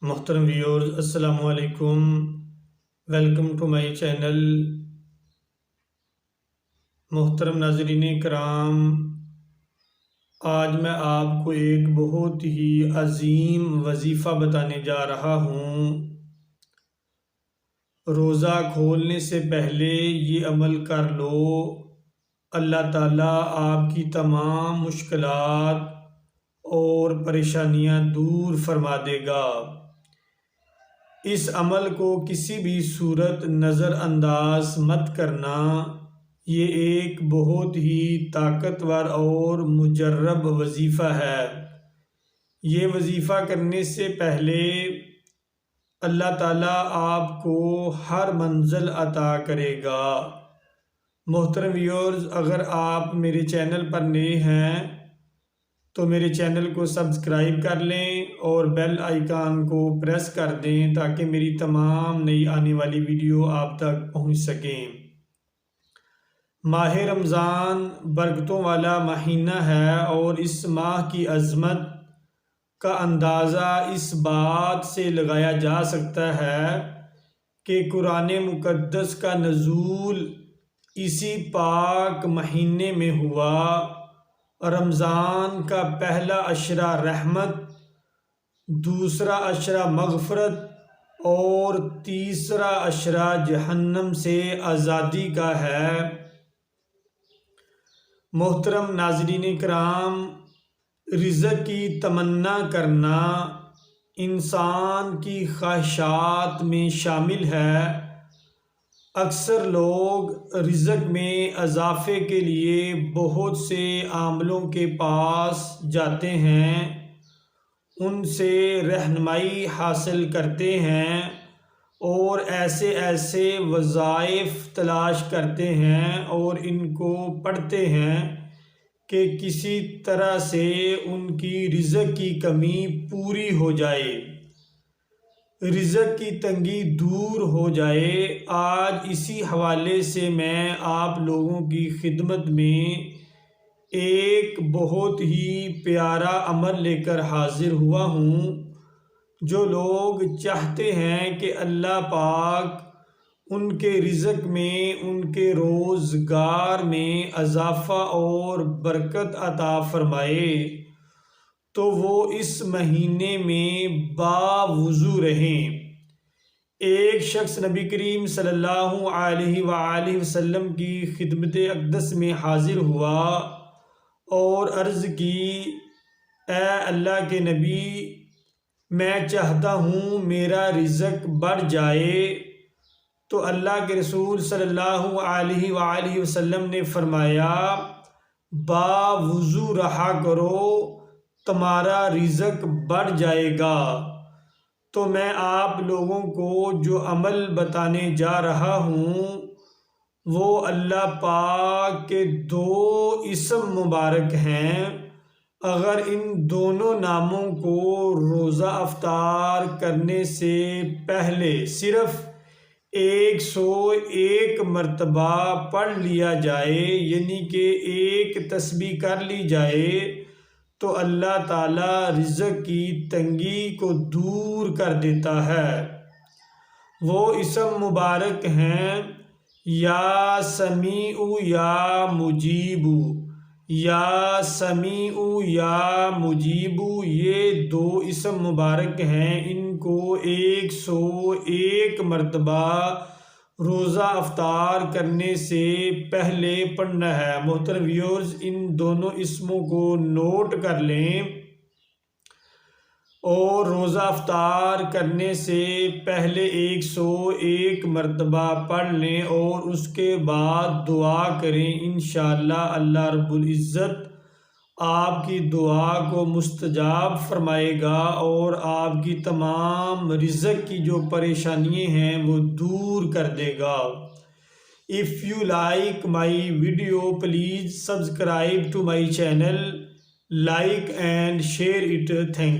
محترم ویورز، السلام علیکم۔ Welcome to my channel. محترم ناظرین کرام، آج میں آپ کو ایک بہت ہی عظیم وظیفہ بتانے جا رہا ہوں۔ روزہ کھولنے سے پہلے یہ عمل کر لو، اللہ تعالیٰ آپ کی تمام مشکلات اور پریشانیاں دور فرما دے گا۔ اس عمل کو کسی بھی صورت نظر انداز مت کرنا، یہ ایک بہت ہی طاقتور اور مجرب وظیفہ ہے۔ یہ وظیفہ کرنے سے پہلے اللہ تعالیٰ آپ کو ہر منزل عطا کرے گا۔ محترم ویورز، اگر آپ میرے چینل پر نئے ہیں تو میرے چینل کو سبسکرائب کر لیں اور بیل آئیکن کو پریس کر دیں تاکہ میری تمام نئی آنے والی ویڈیو آپ تک پہنچ سکیں۔ ماہ رمضان برکتوں والا مہینہ ہے اور اس ماہ کی عظمت کا اندازہ اس بات سے لگایا جا سکتا ہے کہ قرآن مقدس کا نزول اسی پاک مہینے میں ہوا۔ رمضان کا پہلا عشرہ رحمت، دوسرا عشرہ مغفرت اور تیسرا عشرہ جہنم سے آزادی کا ہے۔ محترم ناظرین کرام، رزق کی تمنا کرنا انسان کی خواہشات میں شامل ہے۔ اکثر لوگ رزق میں اضافے کے لیے بہت سے عاملوں کے پاس جاتے ہیں، ان سے رہنمائی حاصل کرتے ہیں اور ایسے وظائف تلاش کرتے ہیں اور ان کو پڑھتے ہیں کہ کسی طرح سے ان کی رزق کی کمی پوری ہو جائے، رزق کی تنگی دور ہو جائے۔ آج اسی حوالے سے میں آپ لوگوں کی خدمت میں ایک بہت ہی پیارا عمل لے کر حاضر ہوا ہوں۔ جو لوگ چاہتے ہیں کہ اللہ پاک ان کے رزق میں، ان کے روزگار میں اضافہ اور برکت عطا فرمائے، تو وہ اس مہینے میں باوضو رہیں۔ ایک شخص نبی کریم صلی اللہ علیہ وآلہ وسلم کی خدمت اقدس میں حاضر ہوا اور عرض کی، اے اللہ کے نبی، میں چاہتا ہوں میرا رزق بڑھ جائے۔ تو اللہ کے رسول صلی اللہ علیہ وآلہ وسلم نے فرمایا، باوضو رہا کرو، تمہارا رزق بڑھ جائے گا۔ تو میں آپ لوگوں کو جو عمل بتانے جا رہا ہوں وہ اللہ پاک کے دو اسم مبارک ہیں۔ اگر ان دونوں ناموں کو روزہ افطار کرنے سے پہلے صرف 101 مرتبہ پڑھ لیا جائے، یعنی کہ ایک تسبیح کر لی جائے، تو اللہ تعالیٰ رزق کی تنگی کو دور کر دیتا ہے۔ وہ اسم مبارک ہیں یا سمیع یا مجیب، یا سمیع یا مجیب۔ یہ دو اسم مبارک ہیں، ان کو 101 مرتبہ روزہ افطار کرنے سے پہلے پڑھنا ہے۔ محترم ویورز، ان دونوں اسموں کو نوٹ کر لیں اور روزہ افطار کرنے سے پہلے 101 مرتبہ پڑھ لیں اور اس کے بعد دعا کریں۔ انشاءاللہ اللہ رب العزت آپ کی دعا کو مستجاب فرمائے گا اور آپ کی تمام رزق کی جو پریشانیاں ہیں وہ دور کر دے گا۔ If you like my video, please subscribe to my channel, like and share it. Thank you.